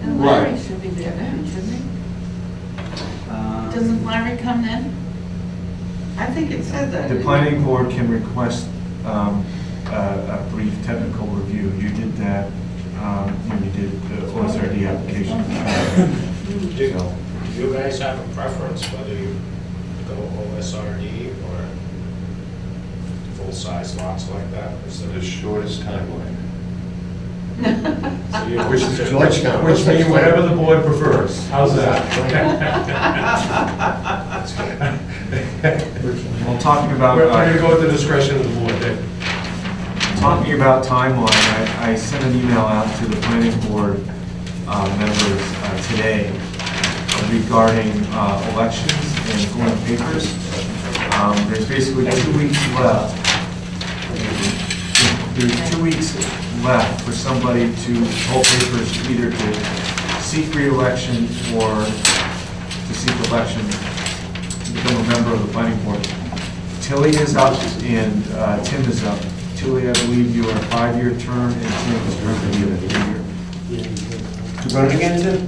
And Larry should be there then, shouldn't he? Um, Larry come then? I think it said that. The planning board can request a brief technical review. You did that when you did the OSRD application. Do So, do you guys have a preference whether you go OSRD or full-size lots like that? Is there The shortest timeline. So you- Which is Georgetown. Which means whatever the board prefers. How's that? well, talking about. We're going to go at the discretion of the board, Dave. Talking about timeline, I sent an email out to the planning board members today regarding elections and going to papers. There's basically 2 weeks left. There's 2 weeks left for somebody to hold papers either to seek re-election or to seek election to become a member of the planning board. Tilly is up and Tim is up. Tilly, I believe you are a 5-year term, and Tim is currently a 3-year. You running again, Tim?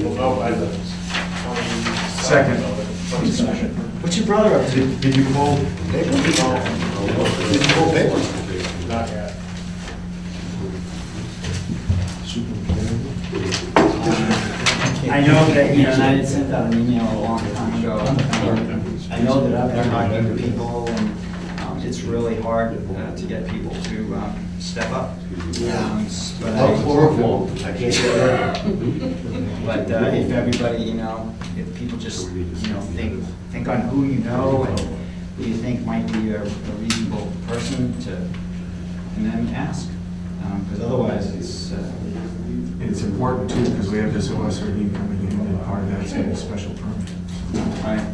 We'll know by the 22nd. Second. What's your brother up to? Did you call? Did you call papers? Not yet. I know that, you know, and I had sent out an email a long time ago. I know that I've been talking to people, and it's really hard to get people to step up. But Oh, chloroform. I can't get that. But if everybody, you know, if people just, you know, think on who you know and who you think might be a reasonable person to, and then ask. Because otherwise, it's, it's important too, because we have this OSRD coming in, and part of that's getting a special permit. Right.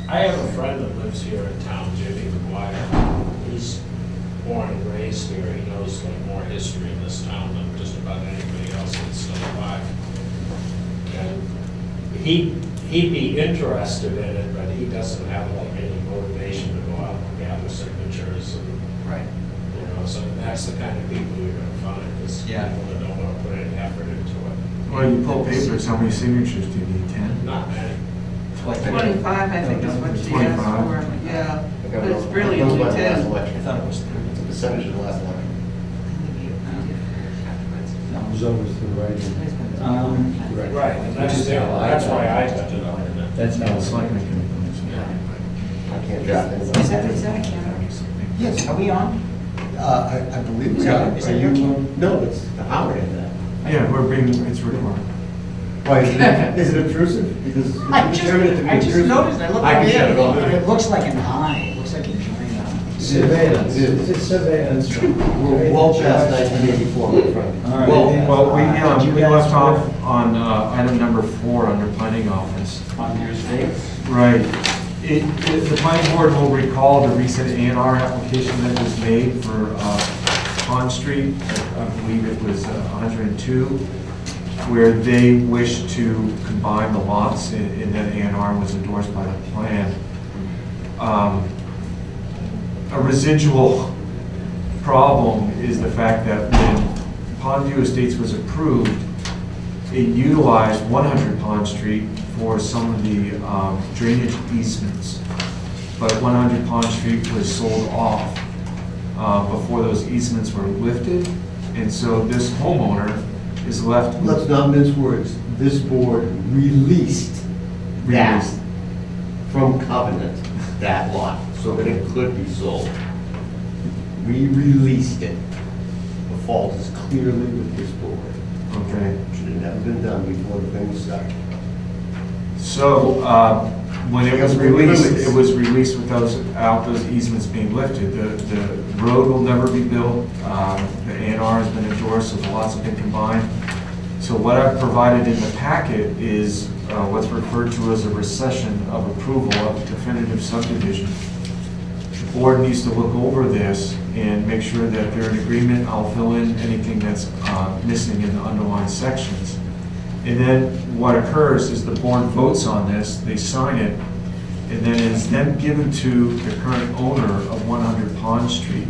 I have a friend that lives here in town, Jimmy McGuire. He's born and raised here. He knows like more history in this town than just about anybody else that's still alive. And he'd be interested in it, but he doesn't have like any motivation to go out and gather signatures and, Right. you know, so that's the kind of people you're gonna find, is Yeah. people that don't wanna put any effort into it. Well, you pull papers, how many signatures do you need, 10? Not many. 25, I think is what she asked 25. for, yeah, I but got it's it. really It goes only by the last 10. election. I thought it was 3. It's a percentage of the last election. It was always the right. Right, and that's why I got it on it. That's how It's like making I can't draft anything. Is that a camera? Yes, are we on? I believe Is we are. that- is that Are your you? No, it's Howard in that. Yeah, it's recorded. Why, is it obtrusive? Because if I you just, determine it to be I just obtrusive, noticed, I looked I over can shut it off. there, and it looks like an eye, it looks like a giant eye. Surveillance. It is. It's surveillance. We're well past 1984, my friend. All right. Well past. Well, Did you we guys left put off on item number 4 under planning office. On your stakes? Right. The planning board will recall the recent A&R application that was made for Pond Street. I believe it was 102, where they wished to combine the lots, and that A&R was endorsed by the plan. A residual problem is the fact that when Pondview Estates was approved, it utilized 100 Pond Street for some of the drainage easements. But 100 Pond Street was sold off before those easements were lifted. And so this homeowner is left. Let's not mince words. This board released that from covenant, that lot, so that it could be sold. We released it. The fault is clearly with this board. Okay. Should have never been done before the thing was started. So when it was released without those easements being lifted. The road will never be built. The A&R has been endorsed, so the lots have been combined. So what I've provided in the packet is what's referred to as a recession of approval of definitive subdivision. The board needs to look over this and make sure that they're in agreement. I'll fill in anything that's missing in the underlined sections. And then what occurs is the board votes on this, they sign it, and then it's then given to the current owner of 100 Pond Street,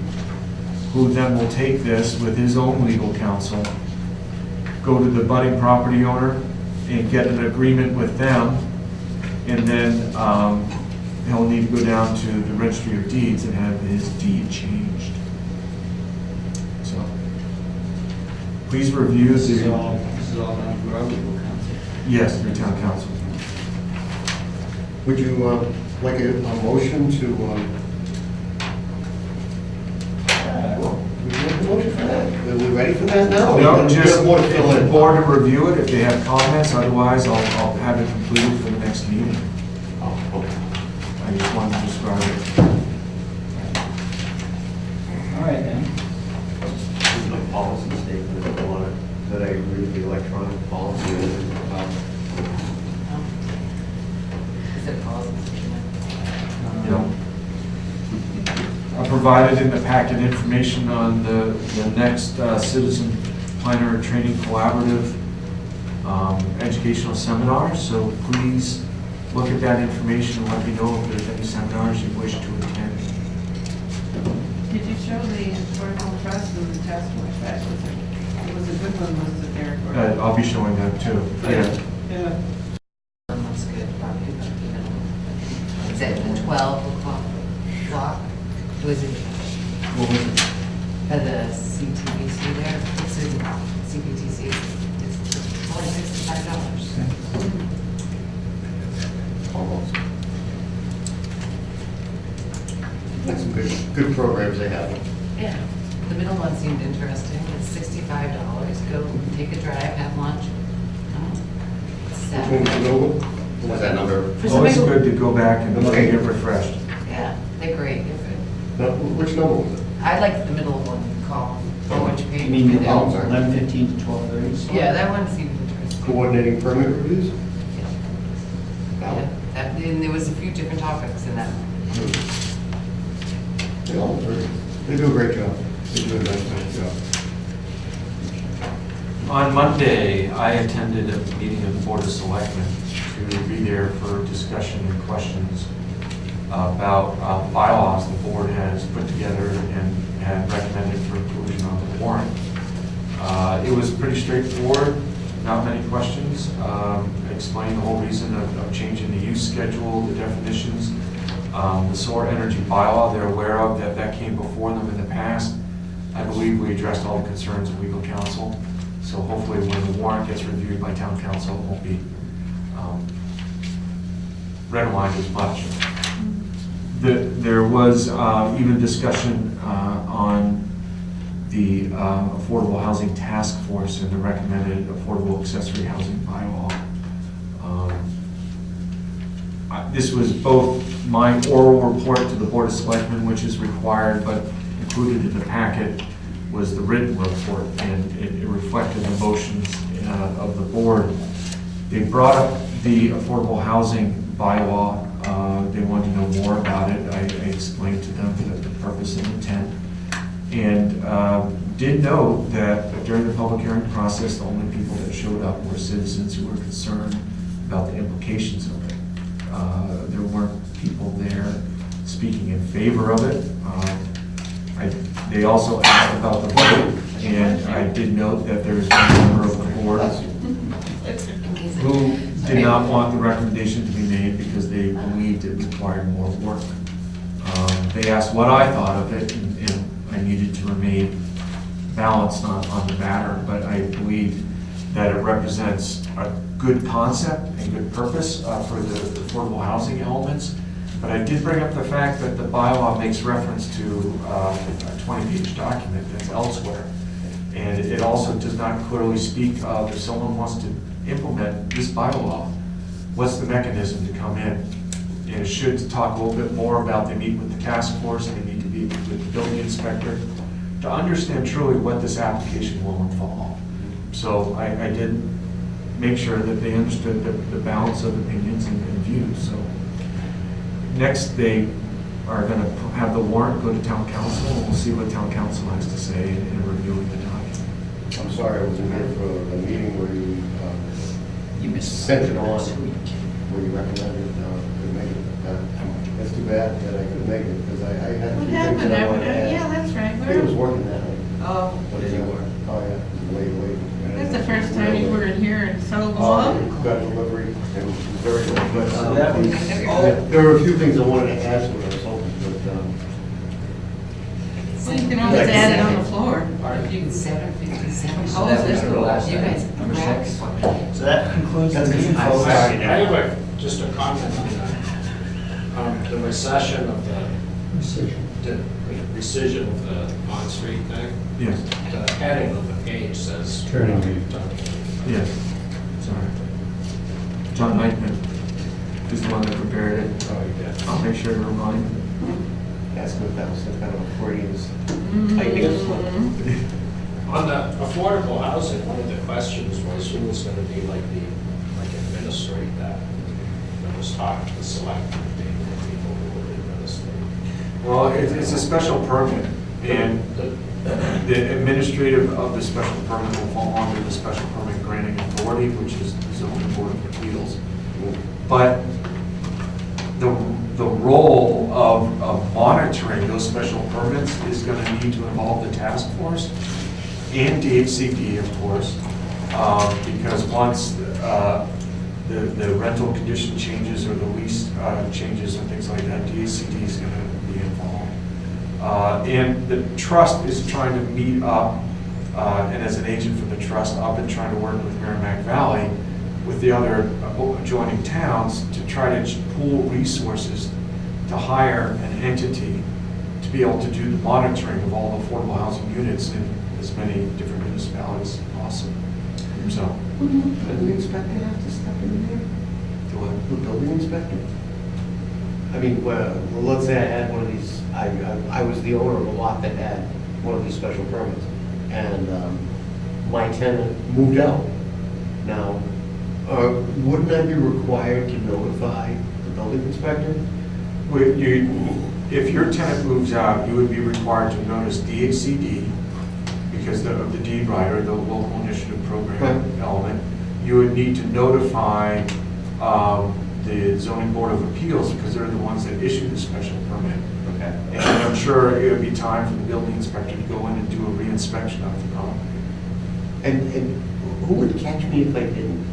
who then will take this with his own legal counsel, go to the budding property owner and get an agreement with them, and then he'll need to go down to the registry of deeds and have his deed changed. So, please review This is the, all done through our legal counsel. yes, through town council. Would you like a motion to, we make a motion for that? Are we ready for that now? No, just more to fill the in. board to review it if they have comments, otherwise I'll have it completed for the next meeting. Oh, okay. I just wanted to describe it. All right, then. This is my policy statement that I want that I agree with the electronic policy. Is it policy? You know, I provided in the packet information on the next Citizen Planner Training Collaborative educational seminar, so please look at that information and let me know if there's any seminars you wish to attend. Did you show the historical trust and the test which that was it was a good one, was it, Derek? I'll be showing that too. Yeah. Yeah. That's good. Is it the 12 o'clock block? Was it What was it? at the CTBC there? It's in CPTC. It's only $65. Almost. That's some good programs they have. Yeah. The middle one seemed interesting. It's $65. Go take a drive, have lunch. Which one was the middle one? What was that number? For Always somebody- good to go back and Okay. get refreshed. Yeah, they're great. They're good. No, which number was it? I like the middle one, column, or which Okay. You mean the Oh, sorry. 11:15 to 12:30? Yeah, that one seemed interesting. Coordinating permit reviews? Yeah, that, and there was a few different topics in that. They do a great job. They do a nice job. On Monday, I attended a meeting of the Board of Selectmen to be there for discussion and questions about bylaws the board has put together and had recommended for inclusion on the warrant. It was pretty straightforward, not many questions. I explained the whole reason of changing the use schedule, the definitions, the solar energy bylaw they're aware of, that came before them in the past. I believe we addressed all the concerns of legal counsel. So hopefully when the warrant gets reviewed by town council, it won't be redlined as much. There was even discussion on the Affordable Housing Task Force and the recommended affordable accessory housing bylaw. This was both my oral report to the Board of Selectmen, which is required, but included in the packet was the written report, and it reflected the motions of the board. They brought up the affordable housing bylaw. They wanted to know more about it. I explained to them the purpose and intent, and did note that during the public hearing process, the only people that showed up were citizens who were concerned about the implications of it. There weren't people there speaking in favor of it. They also asked about the vote, and I did note that there is one member of the board who did not want the recommendation to be made because they believed it required more work. They asked what I thought of it, and I needed to remain balanced on the matter, but I believe that it represents a good concept and good purpose for the affordable housing elements. But I did bring up the fact that the bylaw makes reference to a 20-page document that's elsewhere. And it also does not clearly speak of if someone wants to implement this bylaw, what's the mechanism to come in? And it should talk a little bit more about they meet with the task force, they need to meet with the building inspector to understand truly what this application will involve. So I did make sure that they understood the balance of opinions and views. So next, they are going to have the warrant go to town council, and we'll see what town council has to say in reviewing the document. I'm sorry, I wasn't here for a meeting where you sent it on, where you recommended, couldn't make it. That's too bad that I couldn't make it, because I had a What few things happened? that I wanted to add. Yeah, that's right. I think it was working that night. Oh, But, oh, yeah, late. that's the first time you were in here in so Oh, long. got delivery, it was very good. But, So that was there were a few things I wanted to add to it, I was hoping, but, Well, you can always add it on the floor. You 7:57. Oh, is it? You guys. Number grab 6. one. So that concludes the That's meeting, good. folks. I have just a comment on that. The recession of the rescission of the on-street thing. Yes, The heading of the page says. Turning leaf. yes, sorry. John Knightman is the one that prepared it. Oh, you did. I'll make sure to remind him. ask if that was some kind of a Freudian's typing of something. On the affordable housing, one of the questions was who was gonna be like administrate that. There was talk of the select being the people who would administrate. Well, it's a special permit, and the administrative of the special permit will fall under the special permit granting authority, which is the zoning board of appeals. But the role of monitoring those special permits is going to need to involve the task force and DHCD, of course, because once the rental condition changes or the lease changes and things like that, DHCD is going to be involved. And the trust is trying to meet up, and as an agent for the trust, I've been trying to work with Merrimack Valley with the other adjoining towns to try to pool resources to hire an entity to be able to do the monitoring of all the affordable housing units in as many different municipalities as possible. So, Does the inspector have to step in there? The building inspector? I mean, well, let's say I had one of these, I was the owner of a lot that had one of these special permits, and and my tenant moved out. Now, wouldn't I be required to notify the building inspector? If your tenant moves out, you would be required to notice DHCD because of the deed writer, the local initiative program element. You would need to notify the zoning board of appeals because they're the ones that issue the special permit. Okay. And I'm sure it would be time for the building inspector to go in and do a re-inspection of the property. And who would catch me if I didn't?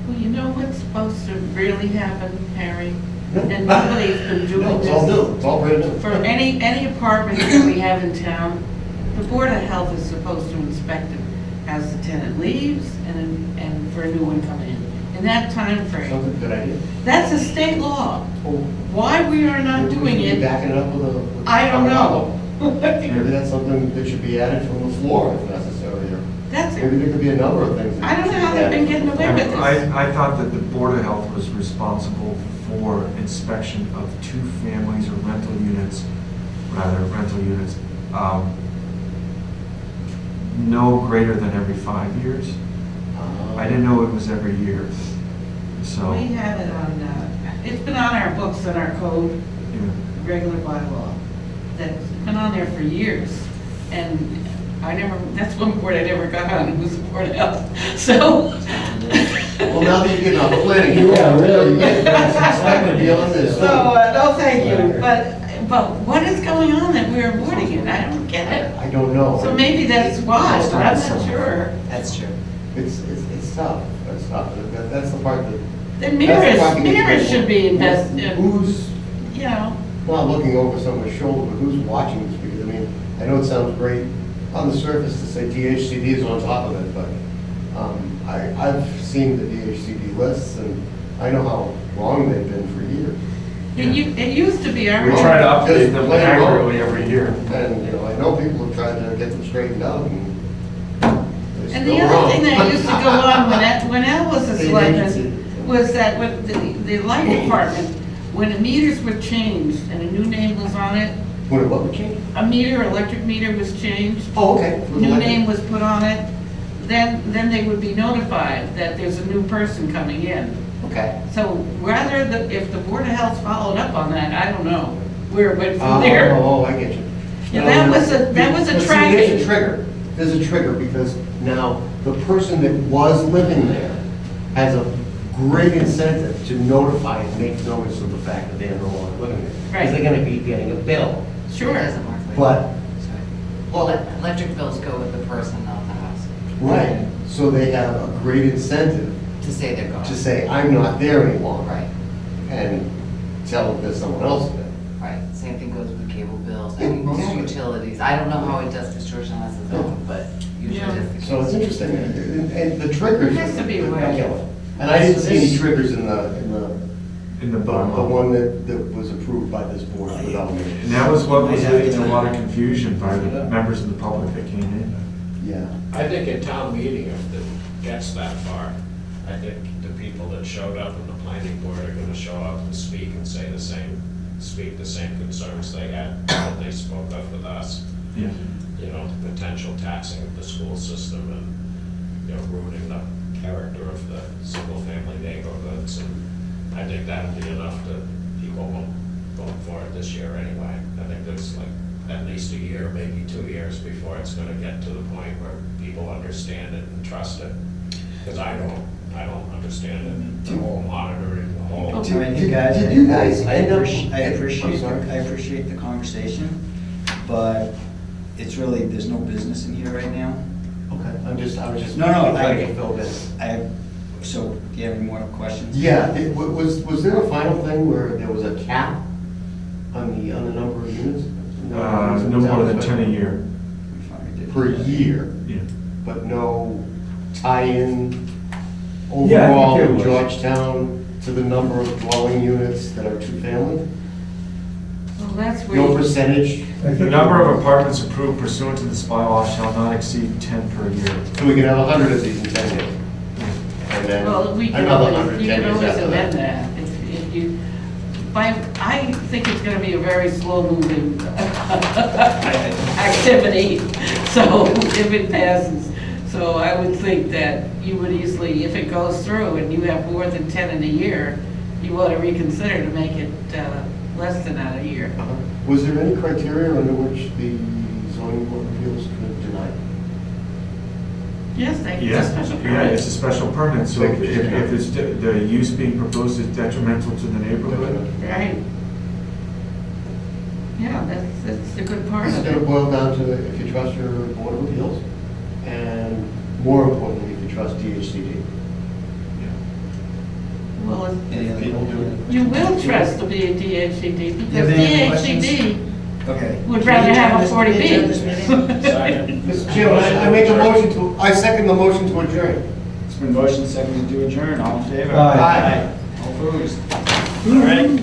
Well, you know what's supposed to really happen, Harry? And nobody's been doing No, it's all this. new, it's all brand new. For any apartment that we have in town, the Board of Health is supposed to inspect it as the tenant leaves and for a new one coming in. In that time frame. Sounds like a good idea. That's a state law. Oh, Why we are not maybe we doing should be it, Backing it up with a. I don't know. Maybe that's something that should be added from the floor if necessary, or That's maybe it. there could be a number of things. that I don't know should how be they've been added. getting away with this. I thought that the Board of Health was responsible for inspection of 2 families or rental units, no greater than every 5 years. I didn't know it was every year, so. We have it on, it's been on our books and our code, Yeah. regular bylaw. That's been on there for years. And that's one board I never got on, it was the Board of Health. So. Well, now that you're getting off planning. Yeah, really. Dealing this. So, no, thank you. But what is going on that we're avoiding it? I don't get it. I don't know. So maybe that's why, but I'm not sure. That's true. It's tough, it's tough. That's the part that. Then that's the part that gets mirrors me. should be invested, Who's, you know. not looking over someone's shoulder, but who's watching this? Because, I mean, I know it sounds great on the surface to say DHCD is on top of it, but I've seen the DHCD lists, and I know how long they've been for years. It used to be our. We try to update Just them plain old. annually every year. And, I know people have tried to get them straightened out, and they're And the still other wrong. thing that used to go on when Al was a State selectman agency. was that with the light department, when the meters were changed and a new name was on it, What would change? a electric meter was changed, Oh, okay. new name was put on it, then they would be notified that there's a new person coming in. Okay. So if the Board of Health followed up on that, I don't know where it went from there. Oh, I get you. Yeah, that was a But see, tracking. There's a trigger. There's a trigger because now the person that was living there has a great incentive to notify and make notice of the fact that they're no longer living there. Right. Because they're gonna be getting a bill. Sure. It doesn't work like But, that. well, Electric bills go with the person, not the house, right, so they have a great incentive to say they're gone. to say, I'm not there anymore. Right, And tell them there's someone else there. right. Same thing goes with cable bills. I mean, most Exactly. utilities, I don't know how it does construction unless it's open, but usually Yeah. that's the case. So it's interesting, and the triggers. There has to be a way. I get it. And I didn't see any triggers in the In the the bylaw. one that was approved by this board without me. And that was what was leading to a lot of confusion by the members of the public that came in. Yeah. I think at town meeting, if it gets that far, I think the people that showed up in the planning board are gonna show up and speak the same concerns they had, that they spoke of with us. Yeah. Potential taxing of the school system and, ruining the character of the single-family neighborhoods. And I think that'd be enough to people going for it this year anyway. I think there's like at least a year, maybe 2 years before it's gonna get to the point where people understand it and trust it. Because I don't understand it, the whole monitoring, the whole. Did- I mean, did- guys, did you guys I end up- appreciate, I'm sorry. I appreciate the conversation, but it's really, there's no business in here right now. Okay, I was just. No, no, trying to I- get filled in. So, do you have any more questions? Yeah, was there a final thing where there was a cap on the number of units? No more than 10 a year. We finally did Per that. year, Yeah. but no tie-in Yeah, I think there overall in was. Georgetown to the number of dwelling units that are two-family? Well, that's No where, percentage? The number of apartments approved pursuant to this bylaw shall not exceed 10 per year. So we can have 100 of these in 10 years? And then well, we can another always, 100, you 10 can years always after amend that? that if you, I think it's gonna be a very slow-moving activity, so if it passes. So I would think that you would easily, if it goes through and you have more than 10 in a year, you ought to reconsider to make it less than that a year. Was there any criteria under which the zoning board of appeals could deny? Yes, they, it's a Yes, special yeah, permit. it's a special permit, so if it's, the use being proposed is detrimental to the neighborhood. Right. Yeah, that's the good part It's of going to it. boil down to if you trust your board of appeals, and more importantly, if you trust DHCD. Well, Any other People do it. you will trust the DHCD You have because any other questions? DHCD Okay. would rather have a 40B. Second. Mr. Chairman, I make a motion to, I second the motion to adjourn. It's been motion seconded to adjourn, all in favor? Aye. All opposed? All right.